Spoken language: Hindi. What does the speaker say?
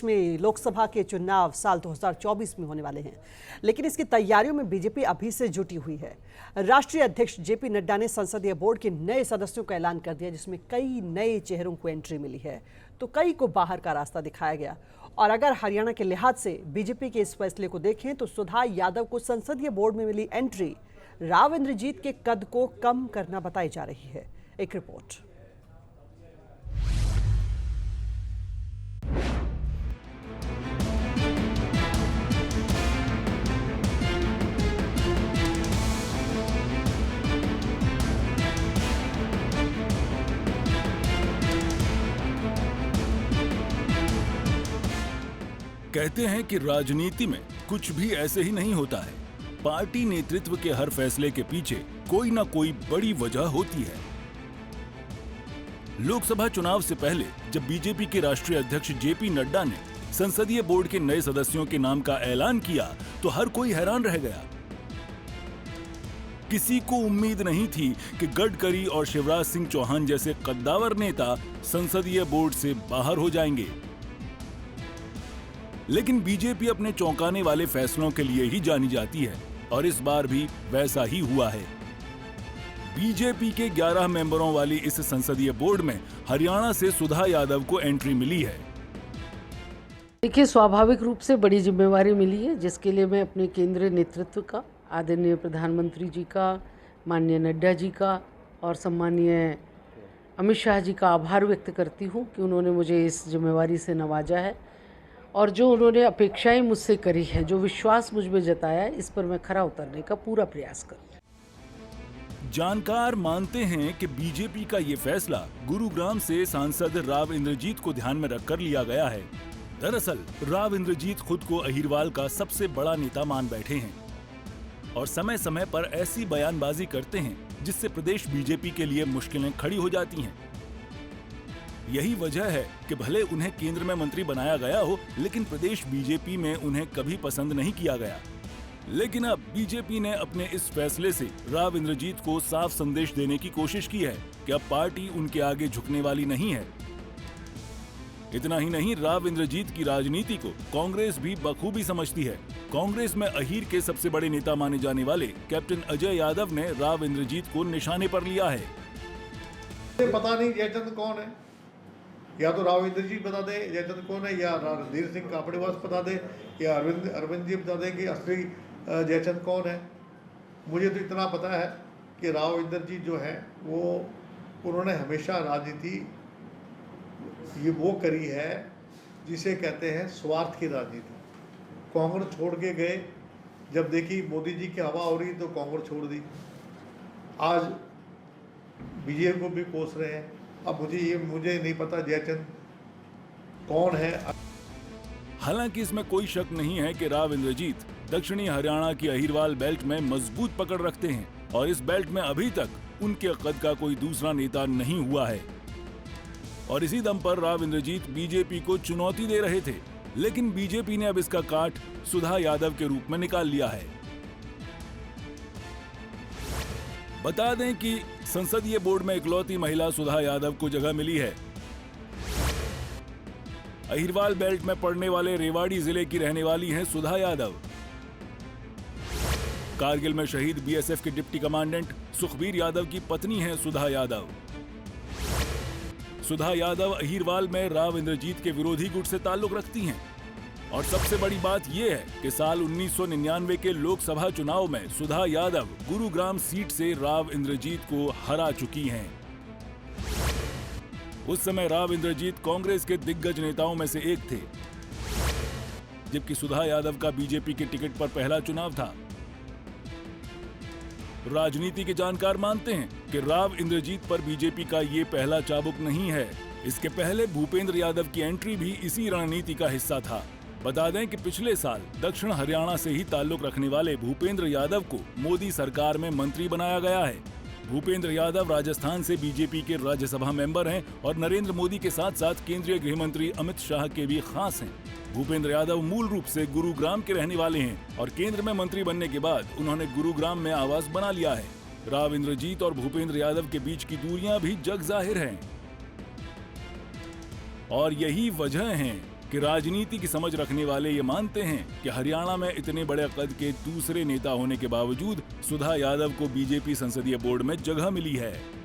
प्रदेश में लोकसभा के चुनाव साल 2024 में होने वाले हैं, लेकिन इसकी तैयारियों में बीजेपी अभी से जुटी हुई है। राष्ट्रीय अध्यक्ष जेपी नड्डा ने संसदीय बोर्ड के नए सदस्यों का ऐलान कर दिया, जिसमें कई नए चेहरों को एंट्री मिली है तो कई को बाहर का रास्ता दिखाया गया। और अगर हरियाणा के लिहाज से बीजेपी के इस फैसले को देखें तो सुधा यादव को संसदीय बोर्ड में मिली एंट्री राव इंद्रजीत के कद को कम करना बताई जा रही है। एक रिपोर्ट। कहते हैं कि राजनीति में कुछ भी ऐसे ही नहीं होता है। पार्टी नेतृत्व के हर फैसले के पीछे कोई ना कोई बड़ी वजह होती है। लोकसभा चुनाव से पहले जब बीजेपी के राष्ट्रीय अध्यक्ष जेपी नड्डा ने संसदीय बोर्ड के नए सदस्यों के नाम का ऐलान किया तो हर कोई हैरान रह गया। किसी को उम्मीद नहीं थी कि गडकरी और शिवराज सिंह चौहान जैसे कद्दावर नेता संसदीय बोर्ड से बाहर हो जाएंगे। लेकिन बीजेपी अपने चौंकाने वाले फैसलों के लिए ही जानी जाती है और इस बार भी वैसा ही हुआ है। बीजेपी के 11 मेंबरों वाली इस संसदीय बोर्ड में हरियाणा से सुधा यादव को एंट्री मिली है। देखिए, स्वाभाविक रूप से बड़ी जिम्मेवारी मिली है, जिसके लिए मैं अपने केंद्रीय नेतृत्व का, आदरणीय प्रधानमंत्री जी का, माननीय नड्डा जी का और सम्मानीय अमित शाह जी का आभार व्यक्त करती हूँ कि उन्होंने मुझे इस जिम्मेवारी से नवाजा है और जो उन्होंने अपेक्षाएं मुझसे करी है, जो विश्वास मुझ में जताया है, इस पर मैं खरा उतरने का पूरा प्रयास करूँ। जानकार मानते हैं कि बीजेपी का ये फैसला गुरुग्राम से सांसद राव इंद्रजीत को ध्यान में रखकर लिया गया है। दरअसल राव इंद्रजीत खुद को अहिरवाल का सबसे बड़ा नेता मान बैठे हैं और समय समय पर ऐसी बयानबाजी करते हैं जिससे प्रदेश बीजेपी के लिए मुश्किलें खड़ी हो जाती हैं। यही वजह है कि भले उन्हें केंद्र में मंत्री बनाया गया हो, लेकिन प्रदेश बीजेपी में उन्हें कभी पसंद नहीं किया गया। लेकिन अब बीजेपी ने अपने इस फैसले से राव इंद्रजीत को साफ संदेश देने की कोशिश की है कि अब पार्टी उनके आगे झुकने वाली नहीं है। इतना ही नहीं, राव इंद्रजीत की राजनीति को कांग्रेस भी बखूबी समझती है। कांग्रेस में अहीर के सबसे बड़े नेता माने जाने वाले कैप्टन अजय यादव ने राव इंद्रजीत को निशाने पर लिया है। पता नहीं जयचंद कौन है, या तो राव इंद्रजीत बता दे जयचंद कौन है, या रणधीर सिंह कापड़ेवास बता दे, या अरविंद जी बता दें कि असली जयचंद कौन है। मुझे तो इतना पता है कि राव इंद्रजीत जो है वो उन्होंने हमेशा राजनीति ये वो करी है जिसे कहते हैं स्वार्थ की राजनीति। कांग्रेस छोड़ के गए, जब देखी मोदी जी की हवा हो रही तो कांग्रेस छोड़ दी। आज बीजेपी को भी कोस रहे हैं। अब मुझे नहीं पता जयचंद कौन है। हालांकि इसमें कोई शक नहीं है कि राव इंद्रजीत दक्षिणी हरियाणा की अहिरवाल बेल्ट में मजबूत पकड़ रखते हैं और इस बेल्ट में अभी तक उनके कद का कोई दूसरा नेता नहीं हुआ है। और इसी दम पर राव इंद्रजीत बीजेपी को चुनौती दे रहे थे, लेकिन बीजेपी ने अब इसका काट सुधा यादव के रूप में निकाल लिया है। बता दें कि संसदीय बोर्ड में इकलौती महिला सुधा यादव को जगह मिली है। अहिरवाल बेल्ट में पड़ने वाले रेवाड़ी जिले की रहने वाली हैं सुधा यादव। कारगिल में शहीद बीएसएफ के डिप्टी कमांडेंट सुखबीर यादव की पत्नी हैं सुधा यादव। सुधा यादव अहिरवाल में राव इंद्रजीत के विरोधी गुट से ताल्लुक रखती हैं। और सबसे बड़ी बात यह है कि साल 1999 के लोकसभा चुनाव में सुधा यादव गुरुग्राम सीट से राव इंद्रजीत को हरा चुकी हैं। उस समय राव इंद्रजीत कांग्रेस के दिग्गज नेताओं में से एक थे, जबकि सुधा यादव का बीजेपी के टिकट पर पहला चुनाव था। राजनीति के जानकार मानते हैं कि राव इंद्रजीत पर बीजेपी का ये पहला चाबुक नहीं है। इसके पहले भूपेंद्र यादव की एंट्री भी इसी रणनीति का हिस्सा था। बता दें कि पिछले साल दक्षिण हरियाणा से ही ताल्लुक रखने वाले भूपेंद्र यादव को मोदी सरकार में मंत्री बनाया गया है। भूपेंद्र यादव राजस्थान से बीजेपी के राज्यसभा मेंबर हैं और नरेंद्र मोदी के साथ साथ केंद्रीय गृह मंत्री अमित शाह के भी खास हैं। भूपेंद्र यादव मूल रूप से गुरुग्राम के रहने वाले हैं और केंद्र में मंत्री बनने के बाद उन्होंने गुरुग्राम में आवास बना लिया है। राव इंद्रजीत और भूपेंद्र यादव के बीच की दूरियां भी जग जाहिर हैं और यही वजह है कि राजनीति की समझ रखने वाले ये मानते हैं कि हरियाणा में इतने बड़े कद के दूसरे नेता होने के बावजूद सुधा यादव को बीजेपी संसदीय बोर्ड में जगह मिली है।